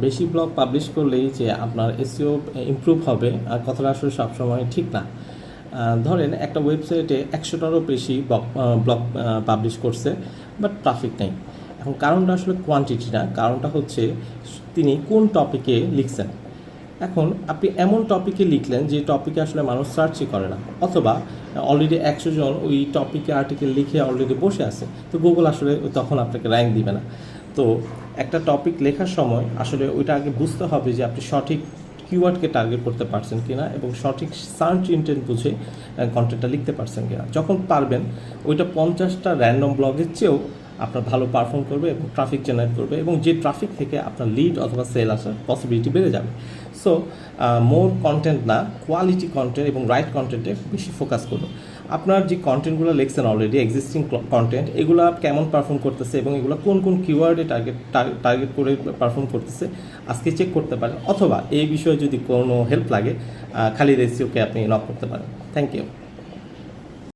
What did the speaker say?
বেশি blog publish করলেই যে আপনার এসইও ইমপ্রুভ হবে আর কথাটা আসলে সবসময় ঠিক না। ধরেন একটা ওয়েবসাইটে 100টারও বেশি ব্লগ পাবলিশ করছে, বাট ট্রাফিক নেই। এখন কারণটা আসলে কোয়ান্টিটি না, কারণটা হচ্ছে তিনি কোন টপিকে লিখছেন। এখন আপনি এমন টপিকে লিখলেন যে টপিকে আসলে মানুষ সার্চই করে না, অথবা অলরেডি 100 জন ওই টপিকে আর্টিকেল লিখে অলরেডি বসে আছে, তো গুগল আসলে তখন আপনাকে র্যাঙ্ক দিবে না। তো একটা টপিক লেখার সময় আসলে ওইটা আগে বুঝতে হবে যে আপনি সঠিক কিওয়ার্ডকে টার্গেট করতে পারছেন কিনা এবং সঠিক সার্চ ইন্টেন্ট বুঝে কন্টেন্টটা লিখতে পারছেন কিনা। যখন পারবেন, ওইটা 50টা র্যান্ডম ব্লগের চেয়েও আপনার ভালো পারফর্ম করবে এবং ট্রাফিক জেনারেট করবে, এবং যে ট্রাফিক থেকে আপনার লিড অথবা সেল আসার পসিবিলিটি বেড়ে যাবে। সো মোর কন্টেন্ট না, কোয়ালিটি কন্টেন্ট এবং রাইট কন্টেন্টে বেশি ফোকাস করুন। আপনার যে কন্টেন্টগুলো লিখছেন অলরেডি এক্সিস্টিং কন্টেন্ট, এগুলো কেমন পারফর্ম করতেছে এবং এগুলো কোন কোন কিওয়ার্ডে টার্গেট করে পারফর্ম করতেছে আজকে চেক করতে পারেন, অথবা এই বিষয়ে যদি কোনো হেল্প লাগে খালিদ এসইওকে আপনি নক করতে পারেন। Thank you.